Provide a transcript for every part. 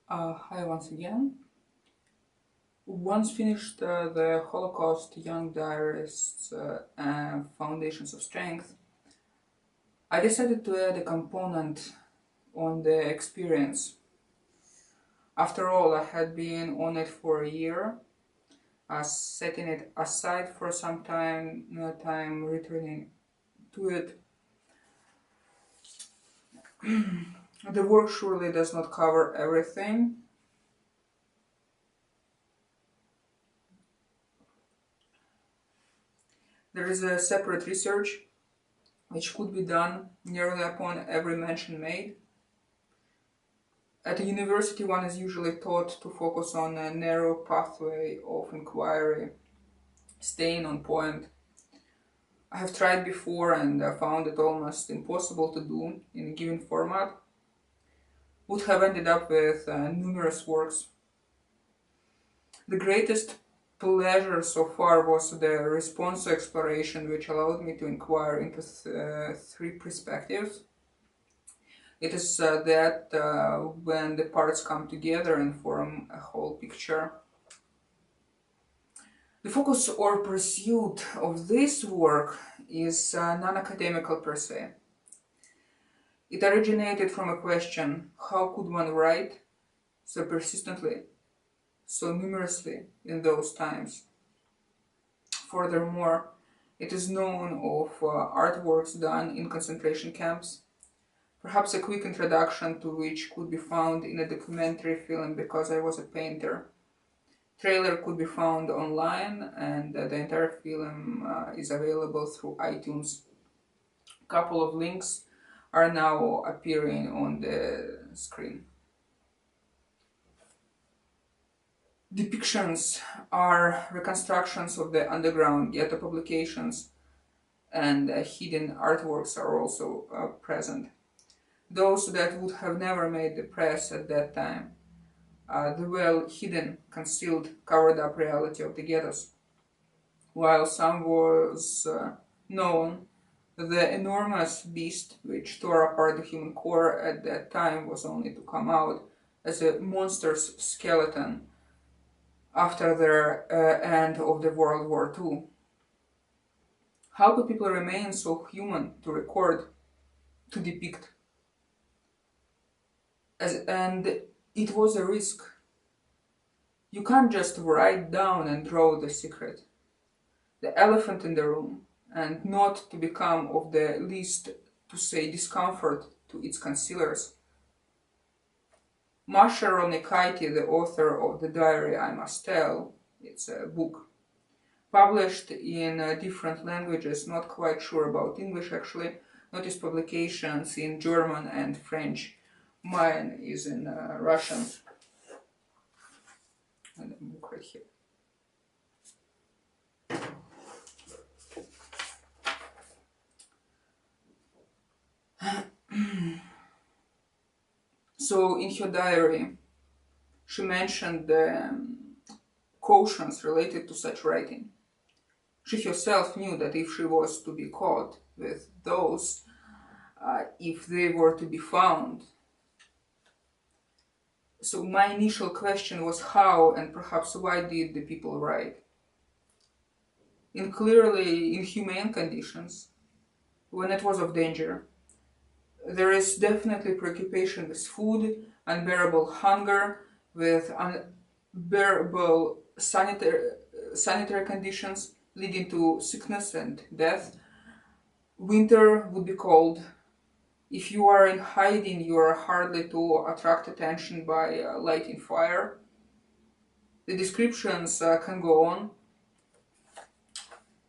Hi once again. Once finished the Holocaust, Young Diarists, and Foundations of Strength, I decided to add a component on the experience. After all, I had been on it for a year, setting it aside for some time, no time returning to it. The work surely does not cover everything. There is a separate research which could be done nearly upon every mention made. At a university, one is usually taught to focus on a narrow pathway of inquiry, staying on point. I have tried before and found it almost impossible to do in a given format. Would have ended up with numerous works. The greatest pleasure so far was the response to exploration, which allowed me to inquire into three perspectives. It is that when the parts come together and form a whole picture. The focus or pursuit of this work is non-academical per se. It originated from a question: how could one write so persistently, so numerously in those times? Furthermore, it is known of artworks done in concentration camps, perhaps a quick introduction to which could be found in a documentary film Because I Was a Painter. Trailer could be found online, and the entire film is available through iTunes. A couple of links are now appearing on the screen. Depictions are reconstructions of the underground ghetto publications, and hidden artworks are also present. Those that would have never made the press at that time, the well hidden, concealed, covered up reality of the ghettos. While some was known, the enormous beast which tore apart the human core at that time was only to come out as a monstrous skeleton after the end of the World War II. How could people remain so human to record, to depict? And it was a risk. You can't just write down and draw the secret, the elephant in the room, and not to become of the least, to say, discomfort to its concealers. Masha Ronikaiti, the author of The Diary I Must Tell, it's a book, published in different languages, not quite sure about English actually, noticed publications in German and French. Mine is in Russian. And a book right here. So in her diary, she mentioned the cautions related to such writing. She herself knew that if she was to be caught with those, if they were to be found. So my initial question was how and perhaps why did the people write? In clearly inhumane conditions, when it was of danger. There is definitely preoccupation with food, unbearable hunger, with unbearable sanitary conditions leading to sickness and death. Winter would be cold. If you are in hiding, you are hardly to attract attention by lighting fire. The descriptions can go on,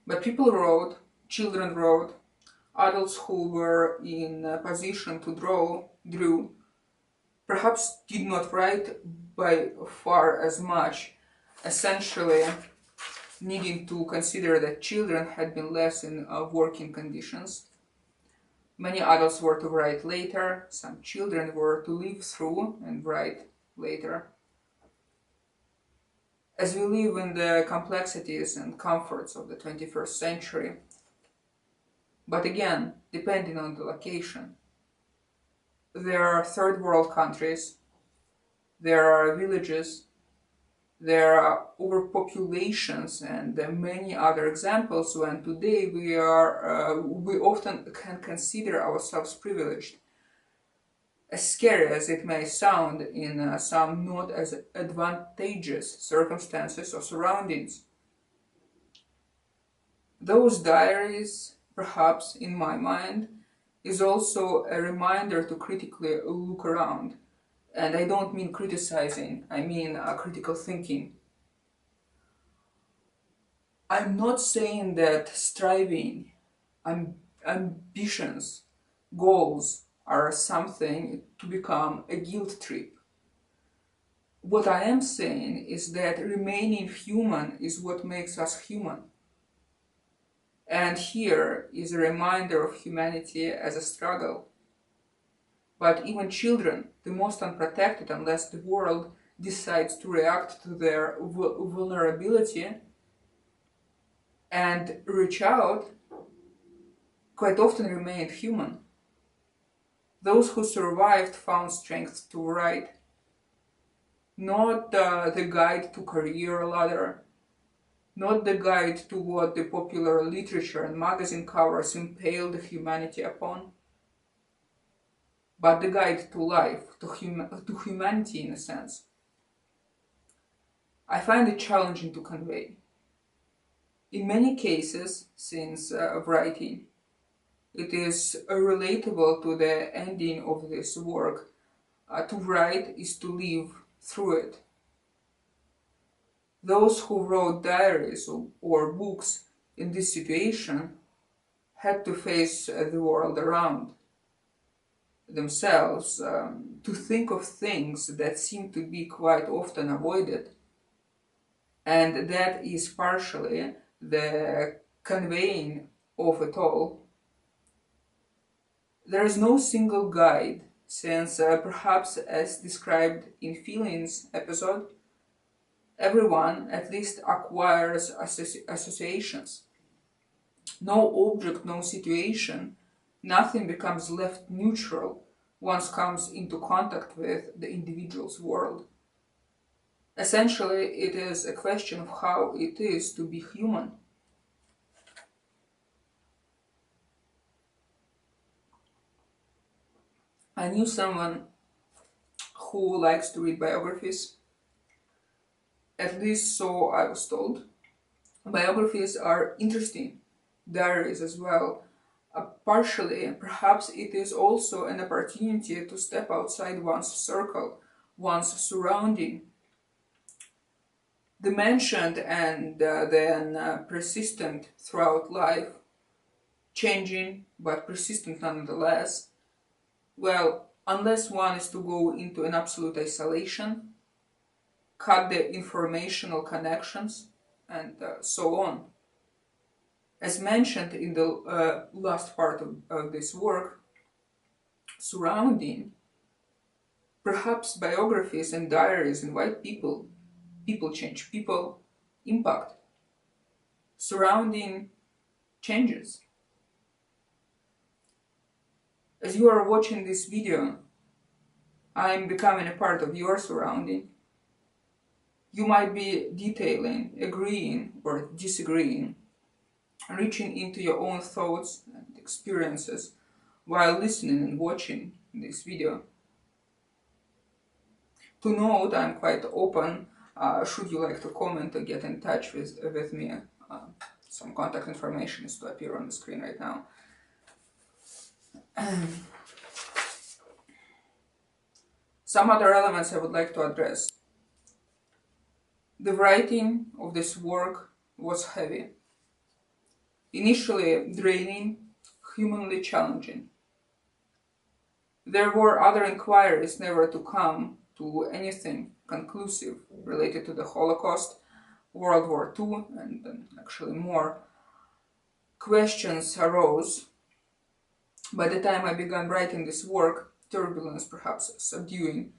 but people wrote, children wrote, adults who were in a position to drew, perhaps did not write by far as much, essentially needing to consider that children had been less in working conditions. Many adults were to write later, some children were to live through and write later. As we live in the complexities and comforts of the 21st century, but again, depending on the location, there are third world countries there are villages, there are overpopulations, and many other examples when today we often can consider ourselves privileged. As scary as it may sound in some not as advantageous circumstances or surroundings. Those diaries, perhaps in my mind, is also a reminder to critically look around. And I don't mean criticizing, I mean critical thinking. I'm not saying that striving, ambitions, goals are something to become a guilt trip. What I am saying is that remaining human is what makes us human. And here is a reminder of humanity as a struggle. But even children, the most unprotected unless the world decides to react to their vulnerability and reach out, quite often remained human. Those who survived found strength to write, not the guide to career ladder, not the guide to what the popular literature and magazine covers impaled humanity upon, but the guide to life, to humanity in a sense. I find it challenging to convey. In many cases, since writing, it is relatable to the ending of this work. To write is to live through it. Those who wrote diaries or books in this situation had to face the world around themselves, to think of things that seem to be quite often avoided. And that is partially the conveying of it all. There is no single guide, since perhaps as described in Feelings episode, everyone at least acquires associations. No object, no situation, nothing becomes left neutral once comes into contact with the individual's world. Essentially, it is a question of how it is to be human. I knew someone who likes to read biographies, at least so I was told. Biographies are interesting, diaries as well. Partially, perhaps it is also an opportunity to step outside one's circle, one's surrounding. The mentioned and then persistent throughout life, changing but persistent nonetheless. Well, unless one is to go into an absolute isolation, cut the informational connections, and so on. As mentioned in the last part of this work, surrounding, perhaps biographies and diaries invite people, people change, people impact, surrounding changes. As you are watching this video, I'm becoming a part of your surrounding. You might be detailing, agreeing, or disagreeing, reaching into your own thoughts and experiences while listening and watching this video. To note, I'm quite open. Should you like to comment or get in touch with me, some contact information is to appear on the screen right now. Some other elements I would like to address. The writing of this work was heavy. Initially draining, humanly challenging. There were other inquiries never to come to anything conclusive related to the Holocaust, World War II, and actually more. Questions arose. By the time I began writing this work, turbulence perhaps subduing.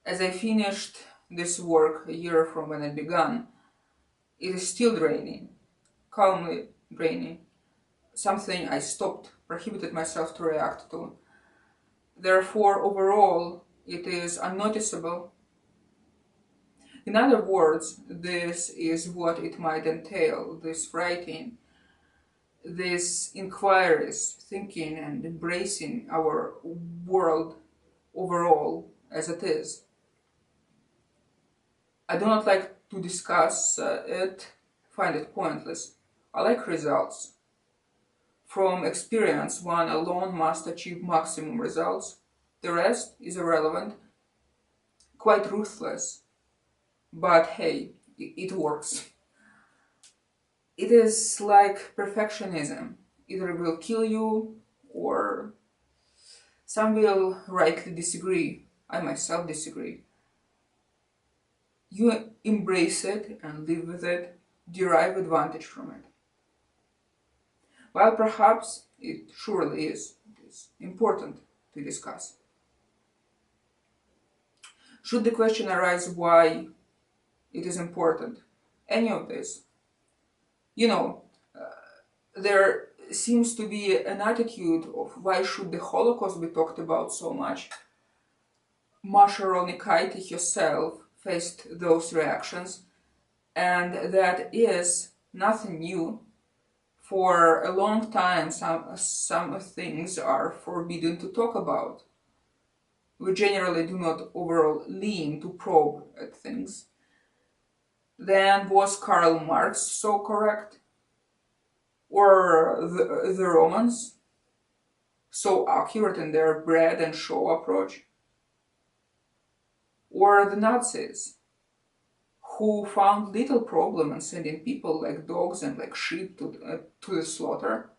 As I finished this work a year from when it began, it is still draining, calmly draining, something I stopped, prohibited myself to react to. Therefore, overall, it is unnoticeable. In other words, this is what it might entail, this writing, this inquiries, thinking and embracing our world overall as it is. I do not like to discuss it, find it pointless. I like results. From experience, one alone must achieve maximum results. The rest is irrelevant, quite ruthless. But hey, it works. It is like perfectionism. Either it will kill you or some will rightly disagree. I myself disagree. You embrace it and live with it, derive advantage from it. While perhaps it surely is, it is important to discuss. Should the question arise why it is important, any of this, there seems to be an attitude of why should the Holocaust be talked about so much. Masha Rolnikaite herself faced those reactions, and that is nothing new. For a long time, some things are forbidden to talk about. We generally do not overall lean to probe at things. Then was Karl Marx so correct? Or the Romans so accurate in their bread and show approach? Or the Nazis, who found little problem in sending people like dogs and like sheep to the slaughter?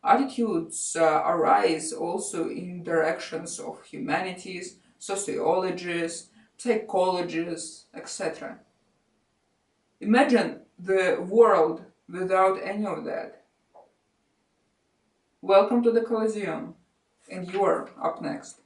Attitudes arise also in directions of humanities, sociologists, psychologists, etc. Imagine the world without any of that. Welcome to the Colosseum, and you are up next.